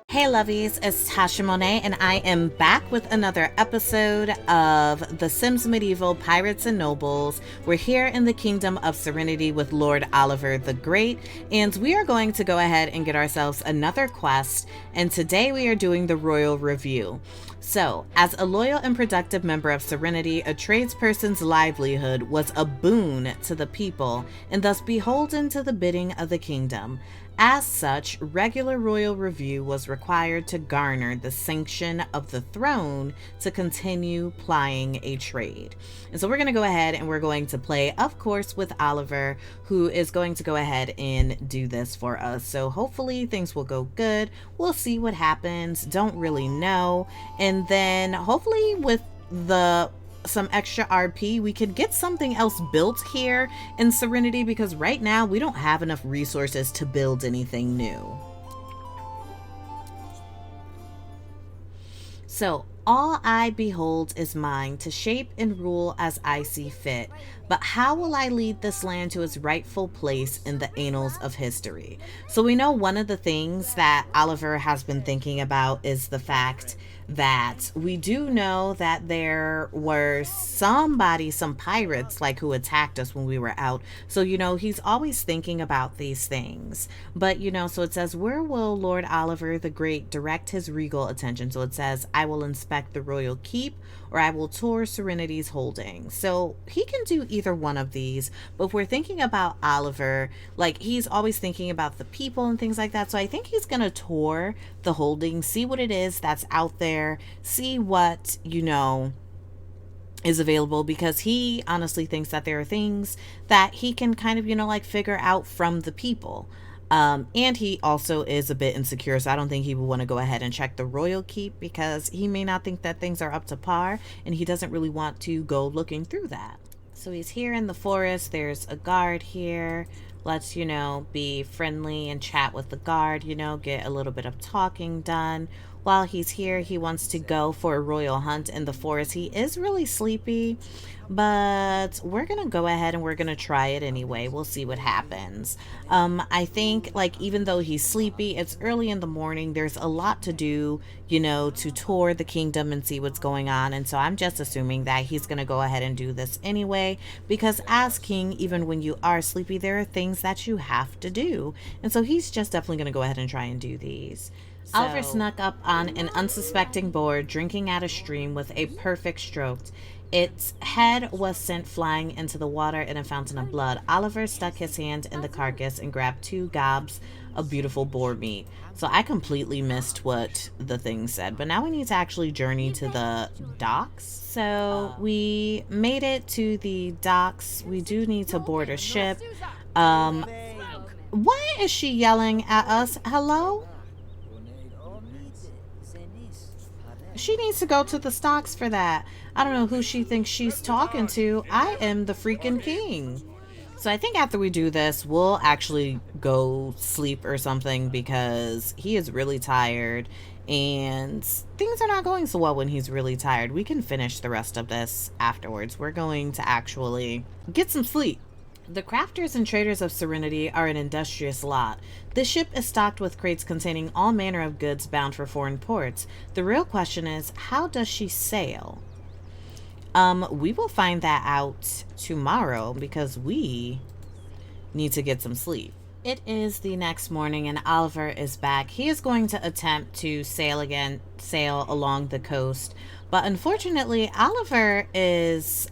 Hey lovies, it's Tasha Monet and I am back with another episode of The Sims Medieval Pirates and Nobles. We're here in the Kingdom of Serenity with Lord Oliver the Great, and we are going to go ahead and get ourselves another quest, and today we are doing the Royal Review. So, as a loyal and productive member of Serenity, a tradesperson's livelihood was a boon to the people and thus beholden to the bidding of the kingdom. As such, regular royal review was required to garner the sanction of the throne to continue plying a trade. And so we're going to go ahead and we're going to play, of course, with Oliver, who is going to go ahead and do this for us. So hopefully things will go good. We'll see what happens. Don't really know. And then hopefully with some extra RP, we could get something else built here in Serenity, because right now we don't have enough resources to build anything new. So, all I behold is mine, to shape and rule as I see fit. But how will I lead this land to its rightful place in the annals of history? So we know one of the things that Oliver has been thinking about is the fact that we do know that there were some pirates like who attacked us when we were out. So, he's always thinking about these things. But, so it says, where will Lord Oliver the Great direct his regal attention? So it says, I will inspect the royal keep, or I will tour Serenity's holdings. So he can do either one of these. But if we're thinking about Oliver, like, he's always thinking about the people and things like that. So I think he's going to tour the holdings, see what it is that's out there, see what, is available, because he honestly thinks that there are things that he can kind of, figure out from the people. And he also is a bit insecure, so I don't think he would want to go ahead and check the royal keep, because he may not think that things are up to par, and he doesn't really want to go looking through that. So he's here in the forest. There's a guard here. Let's, be friendly and chat with the guard, get a little bit of talking done. While he's here, he wants to go for a royal hunt in the forest. He is really sleepy, but we're going to go ahead and we're going to try it anyway. We'll see what happens. I think, even though he's sleepy, it's early in the morning. There's a lot to do, to tour the kingdom and see what's going on. And so I'm just assuming that he's going to go ahead and do this anyway, because as king, even when you are sleepy, there are things that you have to do. And so he's just definitely going to go ahead and try and do these. Oliver snuck up on an unsuspecting boar drinking at a stream with a perfect stroke. Its head was sent flying into the water in a fountain of blood. Oliver stuck his hand in the carcass and grabbed 2 gobs of beautiful boar meat. So I completely missed what the thing said, but now we need to actually journey to the docks. So we made it to the docks. We do need to board a ship. Why is she yelling at us? Hello? She needs to go to the stocks for that. I don't know who she thinks she's talking to. I am the freaking king. So I think after we do this, we'll actually go sleep or something, because he is really tired and things are not going so well when he's really tired. We can finish the rest of this afterwards. We're going to actually get some sleep. The crafters and traders of Serenity are an industrious lot. This ship is stocked with crates containing all manner of goods bound for foreign ports. The real question is, how does she sail? We will find that out tomorrow, because we need to get some sleep. It is the next morning and Oliver is back. He is going to attempt to sail along the coast. But unfortunately, Oliver is,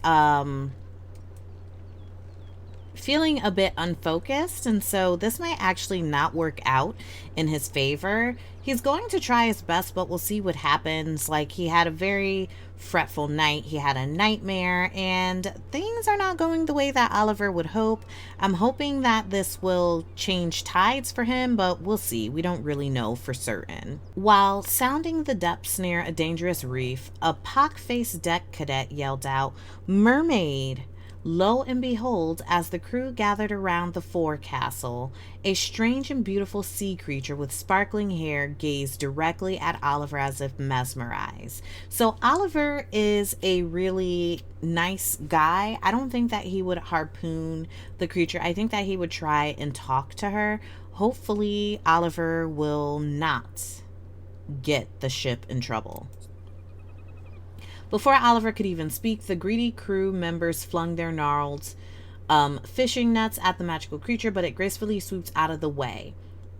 feeling a bit unfocused, and so this might actually not work out in his favor. He's going to try his best, but we'll see what happens. He had a very fretful night. He had a nightmare, and things are not going the way that Oliver would hope. I'm hoping that this will change tides for him, but we'll see. We don't really know for certain. While sounding the depths near a dangerous reef, a pock-faced deck cadet yelled out, "Mermaid!" Lo and behold, as the crew gathered around the forecastle, a strange and beautiful sea creature with sparkling hair gazed directly at Oliver as if mesmerized. So Oliver is a really nice guy. I don't think that he would harpoon the creature. I think that he would try and talk to her. Hopefully Oliver will not get the ship in trouble. Before Oliver could even speak, the greedy crew members flung their gnarled fishing nets at the magical creature, but it gracefully swoops out of the way.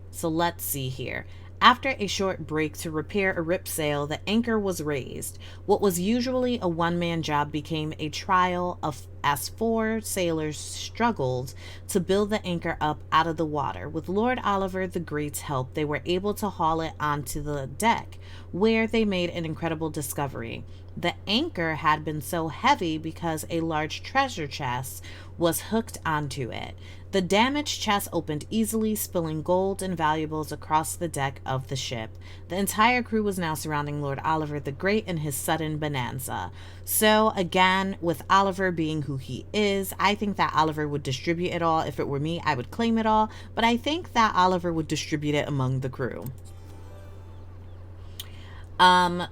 So let's see here. After a short break to repair a ripped sail, the anchor was raised. What was usually a one-man job became a trial of as 4 sailors struggled to build the anchor up out of the water. With Lord Oliver the Great's help, they were able to haul it onto the deck, where they made an incredible discovery. The anchor had been so heavy because a large treasure chest was hooked onto it. The damaged chest opened easily, spilling gold and valuables across the deck of the ship. The entire crew was now surrounding Lord Oliver the Great in his sudden bonanza. So again, with Oliver being who he is, I think that Oliver would distribute it all. If it were me, I would claim it all, but I think that Oliver would distribute it among the crew.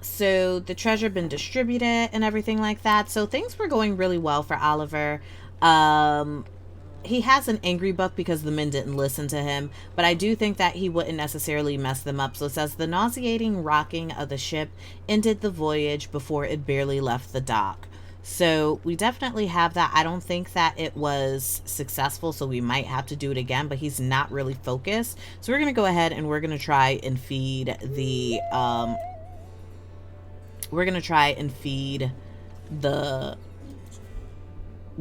So the treasure been distributed and everything like that. So things were going really well for Oliver. He has an angry buck because the men didn't listen to him, but I do think that he wouldn't necessarily mess them up. So it says the nauseating rocking of the ship ended the voyage before it barely left the dock. So we definitely have that. I don't think that it was successful, so we might have to do it again, but he's not really focused. So we're going to go ahead and we're going to try and feed the,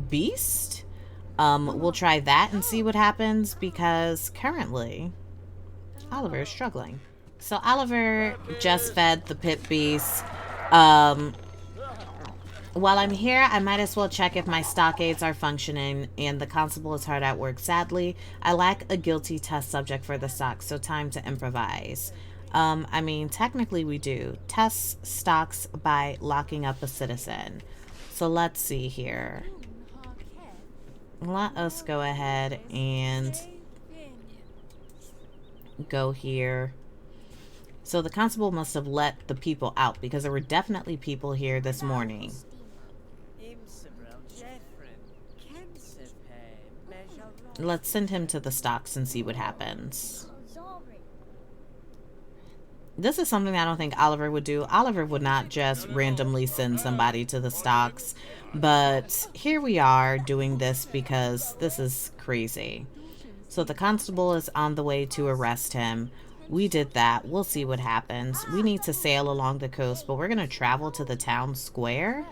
beast. We'll try that and see what happens, because currently Oliver is struggling. So Oliver just fed the pit beast. While I'm here, I might as well check if my stockades are functioning, and the constable is hard at work. Sadly, I lack a guilty test subject for the stock, so time to improvise. I mean, technically we do. Test stocks by locking up a citizen. So let's see here. Let us go ahead and go here. So the constable must have let the people out, because there were definitely people here this morning. Let's send him to the stocks and see what happens. This is something I don't think Oliver would do. Oliver would not just randomly send somebody to the stocks. But here we are doing this because this is crazy. So the constable is on the way to arrest him. We did that. We'll see what happens. We need to sail along the coast, but we're going to travel to the town square.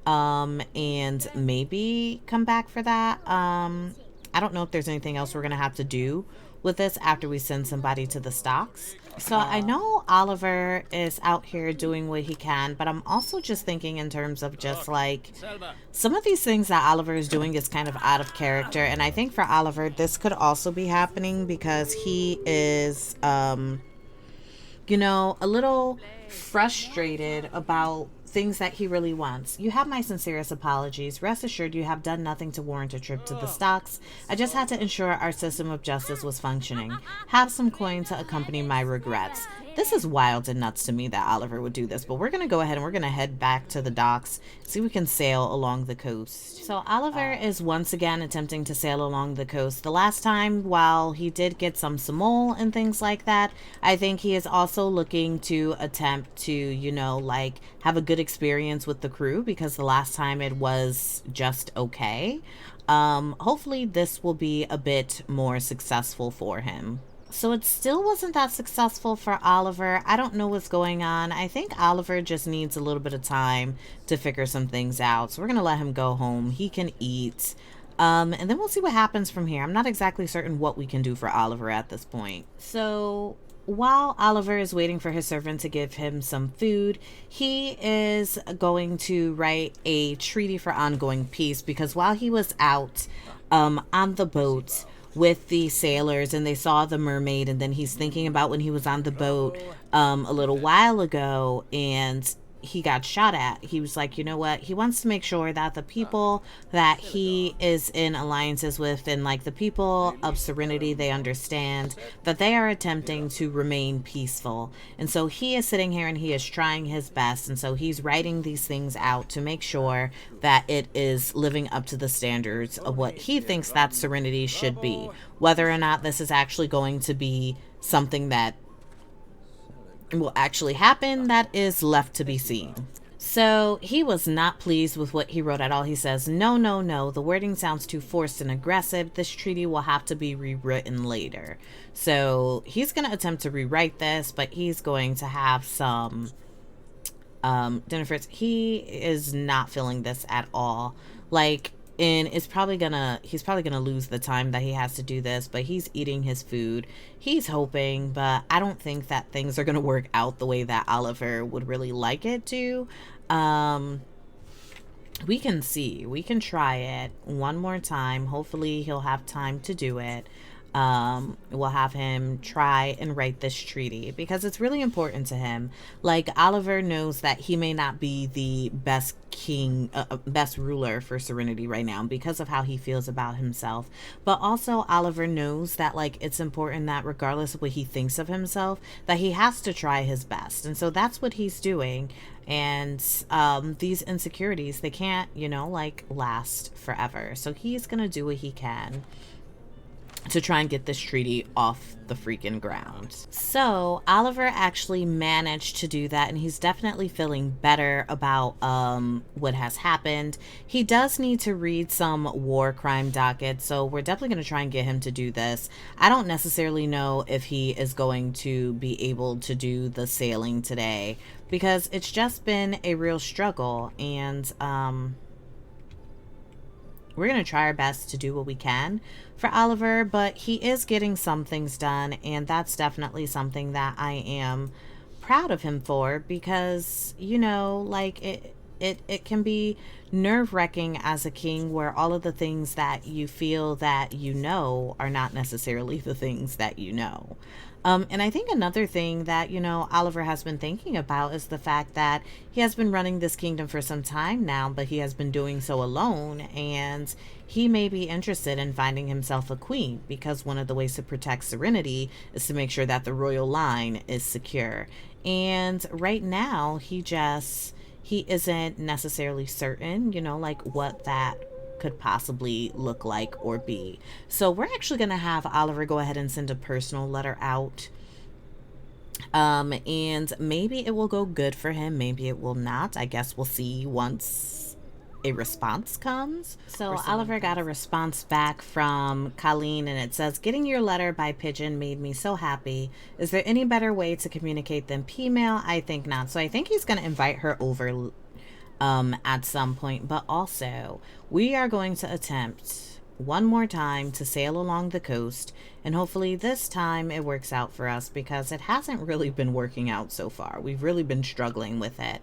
And maybe come back for that. I don't know if there's anything else we're going to have to do with this after we send somebody to the stocks. So I know Oliver is out here doing what he can, but I'm also just thinking in terms of just like some of these things that Oliver is doing is kind of out of character. And I think for Oliver, this could also be happening because he is, you know, a little frustrated about things that he really wants. You have my sincerest apologies. Rest assured you have done nothing to warrant a trip to the stocks. I just had to ensure our system of justice was functioning. Have some coin to accompany my regrets. This is wild and nuts to me that Oliver would do this, but we're going to go ahead and we're going to head back to the docks, see if we can sail along the coast. So Oliver is once again attempting to sail along the coast. The last time, while he did get some Samol and things like that, I think he is also looking to attempt to, you know, like have a good experience with the crew, because the last time it was just okay. Hopefully this will be a bit more successful for him. So it still wasn't that successful for Oliver. I don't know what's going on. I think Oliver just needs a little bit of time to figure some things out. So we're going to let him go home. He can eat. And then we'll see what happens from here. I'm not exactly certain what we can do for Oliver at this point. So while Oliver is waiting for his servant to give him some food, he is going to write a treaty for ongoing peace, because while he was out on the boat with the sailors and they saw the mermaid, and then he's thinking about when he was on the boat a little while ago and he got shot at. He was like, you know what, he wants to make sure that the people that he is in alliances with, and like the people of Serenity, they understand that they are attempting to remain peaceful. And so he is sitting here and he is trying his best, and so he's writing these things out to make sure that it is living up to the standards of what he thinks that Serenity should be. Whether or not this is actually going to be something that will actually happen, that is left to be seen. So he was not pleased with what he wrote at all. He says, no, no, no, the wording sounds too forced and aggressive. This treaty will have to be rewritten later. So he's going to attempt to rewrite this, but he's going to have some dinner fruits. He is not feeling this at all. Like, and he's probably gonna lose the time that he has to do this, but he's eating his food. He's hoping, but I don't think that things are gonna work out the way that Oliver would really like it to. We can see, we can try it one more time. Hopefully he'll have time to do it. We'll have him try and write this treaty because it's really important to him. Like, Oliver knows that he may not be the best king, best ruler for Serenity right now because of how he feels about himself. But also Oliver knows that, like, it's important that regardless of what he thinks of himself, that he has to try his best. And so that's what he's doing. And these insecurities, they can't, you know, like, last forever. So he's gonna do what he can to try and get this treaty off the freaking ground. So Oliver actually managed to do that, and he's definitely feeling better about what has happened. He does need to read some war crime dockets, so we're definitely going to try and get him to do this. I don't necessarily know if he is going to be able to do the sailing today because it's just been a real struggle, and we're going to try our best to do what we can for Oliver, but he is getting some things done, and that's definitely something that I am proud of him for because, you know, like, it can be nerve-wracking as a king where all of the things that you feel that you know are not necessarily the things that you know. And I think another thing that, you know, Oliver has been thinking about is the fact that he has been running this kingdom for some time now, but he has been doing so alone, and he may be interested in finding himself a queen because one of the ways to protect Serenity is to make sure that the royal line is secure. And right now, he isn't necessarily certain, you know, like, what that could possibly look like or be. So we're actually going to have Oliver go ahead and send a personal letter out. And maybe it will go good for him. Maybe it will not. I guess we'll see once a response comes. So Oliver got a response back from Colleen, and it says, getting your letter by pigeon made me so happy. Is there any better way to communicate than P-mail? I think not. So I think he's going to invite her over at some point, but also we are going to attempt one more time to sail along the coast, and hopefully this time it works out for us because it hasn't really been working out so far. We've really been struggling with it.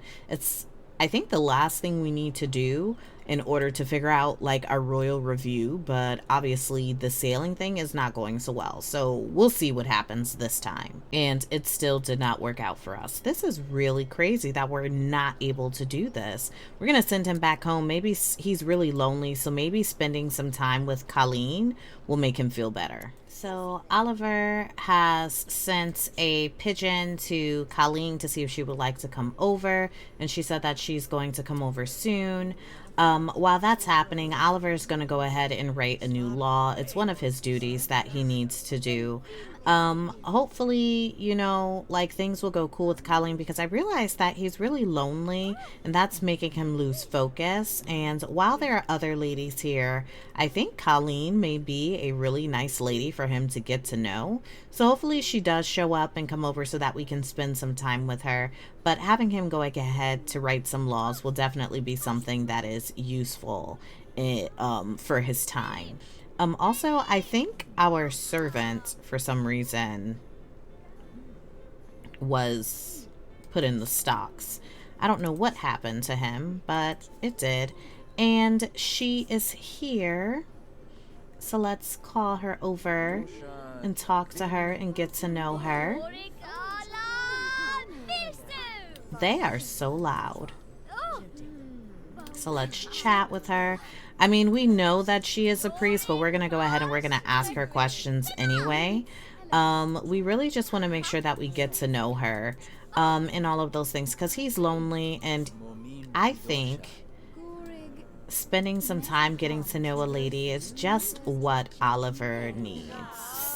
I think the last thing we need to do in order to figure out, like, our royal review, but obviously the sailing thing is not going so well, so we'll see what happens this time. And it still did not work out for us. This is really crazy that we're not able to do this. We're gonna send him back home. Maybe he's really lonely, so maybe spending some time with Colleen will make him feel better. So Oliver has sent a pigeon to Colleen to see if she would like to come over, and she said that she's going to come over soon. While that's happening, Oliver's going to go ahead and write a new law. It's one of his duties that he needs to do. Hopefully, you know, like, things will go cool with Colleen because I realized that he's really lonely and that's making him lose focus. And while there are other ladies here, I think Colleen may be a really nice lady for him to get to know. So hopefully she does show up and come over so that we can spend some time with her. But having him go ahead to write some laws will definitely be something that is useful for his time. Also, I think our servant, for some reason, was put in the stocks. I don't know what happened to him, but it did. And she is here. So let's call her over and talk to her and get to know her. They are so loud. So let's chat with her. I mean, we know that she is a priest, but we're going to go ahead and we're going to ask her questions anyway. We really just want to make sure that we get to know her and all of those things because he's lonely, and I think spending some time getting to know a lady is just what Oliver needs.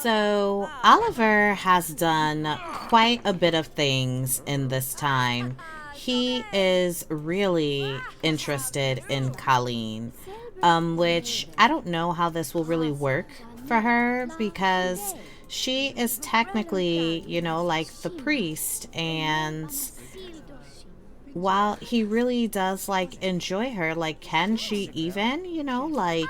So, Oliver has done quite a bit of things in this time. He is really interested in Colleen, which I don't know how this will really work for her because she is technically, you know, like the priest, and while he really does like enjoy her, like, can she even, you know, like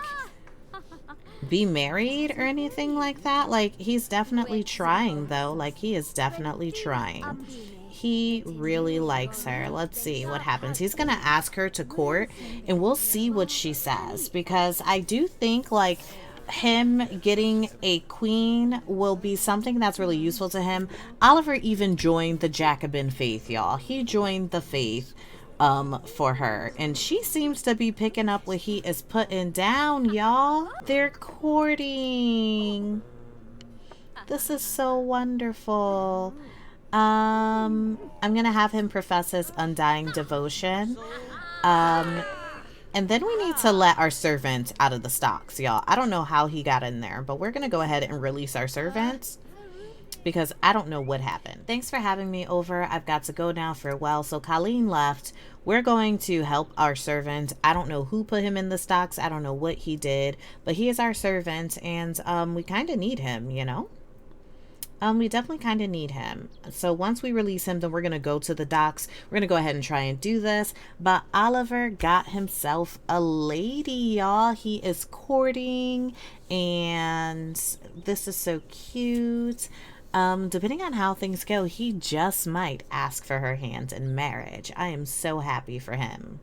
be married or anything like that? Like, he's definitely trying though. Like, he is definitely trying. He really likes her. Let's see what happens. He's gonna ask her to court and we'll see what she says, because I do think like him getting a queen will be something that's really useful to him. Oliver even joined the Jacobin faith, y'all. He joined the faith for her, and she seems to be picking up what he is putting down, y'all. They're courting. This is so wonderful. I'm gonna have him profess his undying devotion. And then we need to let our servant out of the stocks, y'all. I don't know how he got in there, but we're going to go ahead and release our servants because I don't know what happened. Thanks for having me over. I've got to go now. Farewell. So Colleen left. We're going to help our servant. I don't know who put him in the stocks. I don't know what he did, but he is our servant, and we kind of need him, you know? We definitely kind of need him. So once we release him, then we're going to go to the docks. We're going to go ahead and try and do this. But Oliver got himself a lady, y'all. He is courting, and this is so cute. Depending on how things go, he just might ask for her hand in marriage. I am so happy for him.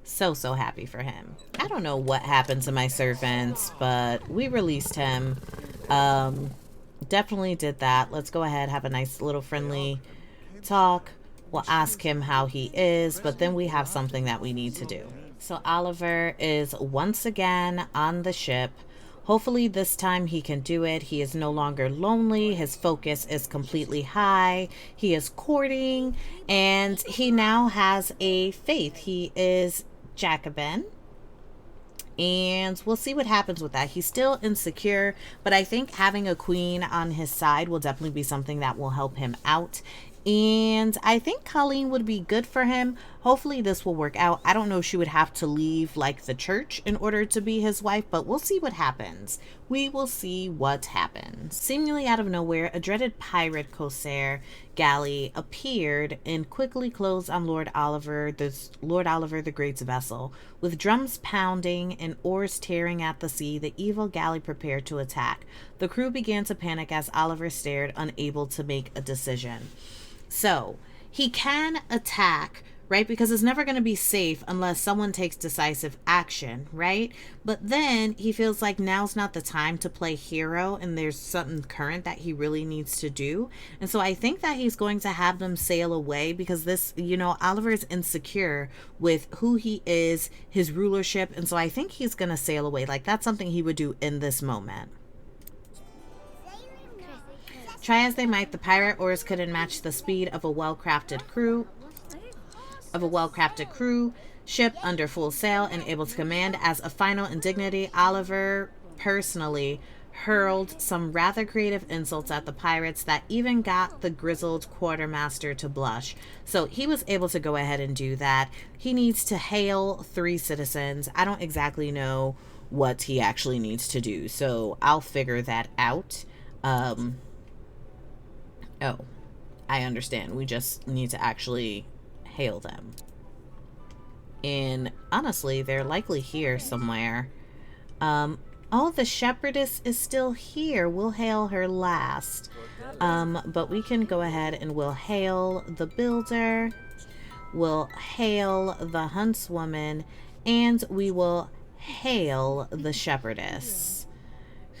So happy for him. I don't know what happened to my servants, but we released him. Definitely did that. Let's go ahead, have a nice little friendly talk. We'll ask him how he is, but then we have something that we need to do. So Oliver is once again on the ship. Hopefully this time he can do it. He is no longer lonely. His focus is completely high. He is courting, and he now has a faith. He is Jacobin. And we'll see what happens with that. He's still insecure, but I think having a queen on his side will definitely be something that will help him out. And I think Colleen would be good for him. Hopefully this will work out. I don't know if she would have to leave like the church in order to be his wife, but we'll see what happens. We will see what happens. Seemingly out of nowhere, a dreaded pirate corsair galley appeared and quickly closed on Lord Oliver the Great's vessel. With drums pounding and oars tearing at the sea, the evil galley prepared to attack. The crew began to panic as Oliver stared, unable to make a decision. So he can attack, right? Because it's never going to be safe unless someone takes decisive action, right? But then he feels like now's not the time to play hero, and there's something current that he really needs to do. And so I think that he's going to have them sail away, because this, you know, Oliver is insecure with who he is, his rulership. And so I think he's going to sail away. Like, that's something he would do in this moment. Try as they might, the pirate oars couldn't match the speed of a well-crafted crew ship under full sail and able to command. As a final indignity, Oliver personally hurled some rather creative insults at the pirates that even got the grizzled quartermaster to blush. So he was able to go ahead and do that. He needs to hail 3 citizens. I don't exactly know what he actually needs to do, so I'll figure that out. Oh, I understand. We just need to actually hail them. And honestly, they're likely here somewhere. Oh, the Shepherdess is still here. We'll hail her last. But we can go ahead and we'll hail the builder. We'll hail the huntswoman. And we will hail the Shepherdess,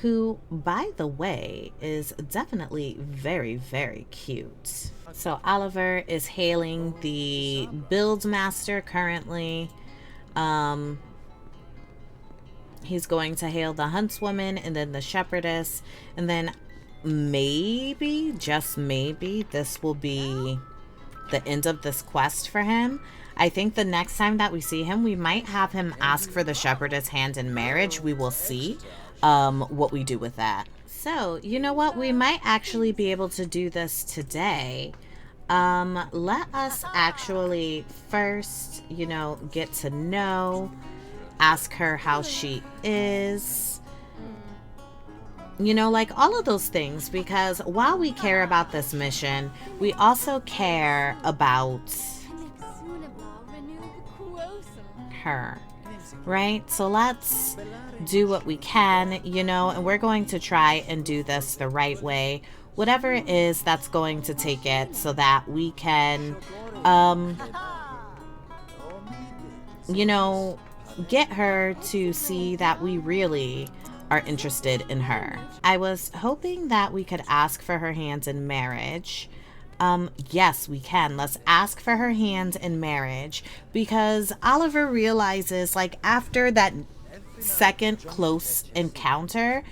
who, by the way, is definitely very, very cute. So Oliver is hailing the build master currently. He's going to hail the huntswoman and then the shepherdess. And then maybe, just maybe, this will be the end of this quest for him. I think the next time that we see him, we might have him ask for the Shepherdess hand in marriage. We will see what we do with that. So, you know what? We might actually be able to do this today. Let us actually first, get to know, ask her how she is, like all of those things, because while we care about this mission, we also care about her, right? So let's do what we can, and we're going to try and do this the right way, whatever it is that's going to take it, so that we can get her to see that we really are interested in her. I was hoping that we could ask for her hands in marriage. Yes, we can. Let's ask for her hand in marriage, because Oliver realizes, like, after that second close encounter,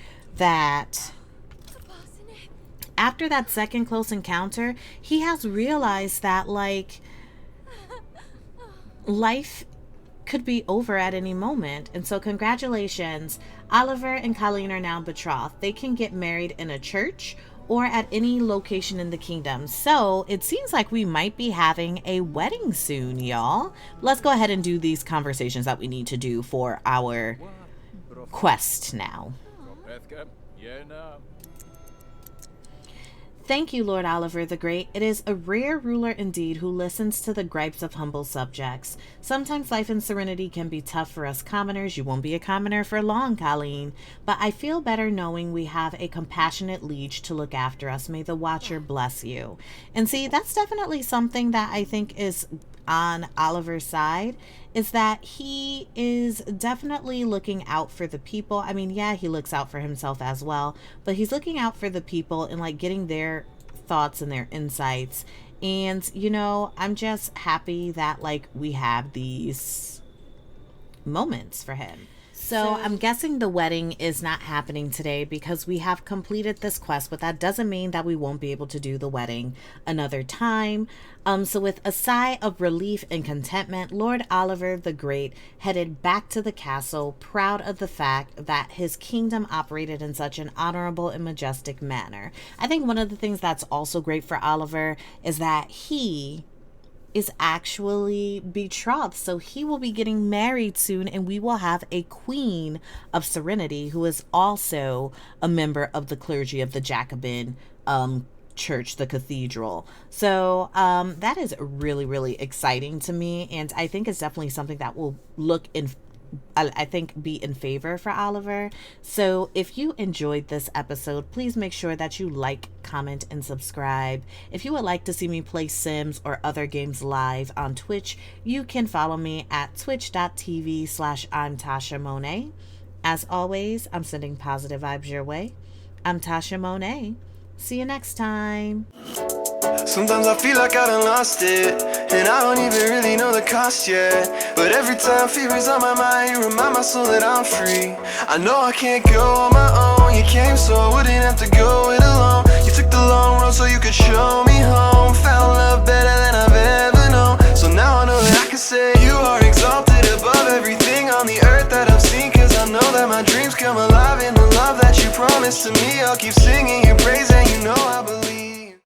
he has realized that, like, life could be over at any moment. And so congratulations, Oliver and Colleen are now betrothed. They can get married in a church or at any location in the kingdom. So it seems like we might be having a wedding soon, y'all. Let's go ahead and do these conversations that we need to do for our quest now. Thank you, Lord Oliver the Great. It is a rare ruler indeed who listens to the gripes of humble subjects. Sometimes life in Serenity can be tough for us commoners. You won't be a commoner for long, Colleen. But I feel better knowing we have a compassionate liege to look after us. May the Watcher bless you. And see, that's definitely something that I think is on Oliver's side, is that he is definitely looking out for the people. I mean, yeah, he looks out for himself as well, but he's looking out for the people and, like, getting their thoughts and their insights. And, I'm just happy that, like, we have these moments for him. So I'm guessing the wedding is not happening today because we have completed this quest, but that doesn't mean that we won't be able to do the wedding another time. So with a sigh of relief and contentment, Lord Oliver the Great headed back to the castle, proud of the fact that his kingdom operated in such an honorable and majestic manner. I think one of the things that's also great for Oliver is that he is actually betrothed, so he will be getting married soon, and we will have a Queen of Serenity who is also a member of the clergy of the Jacobin church, the cathedral. So that is really, really exciting to me, and I think it's definitely something that will be in favor for Oliver. So if you enjoyed this episode, please make sure that you like, comment, and subscribe. If you would like to see me play Sims or other games live on Twitch, you can follow me at twitch.tv/I'm Tasha Monet. As always, I'm sending positive vibes your way. I'm Tasha Monet. See you next time. Sometimes I feel like I done lost it, and I don't even really know the cost yet. But every time fear is on my mind, you remind my soul that I'm free. I know I can't go on my own. You came so I wouldn't have to go it alone. You took the long road so you could show me home. Found love better than I've ever known. So now I know that I can say you are exalted above everything on the earth that I've seen. Cause I know that my dreams come alive in the love that you promised to me. I'll keep singing your praise and you know I believe.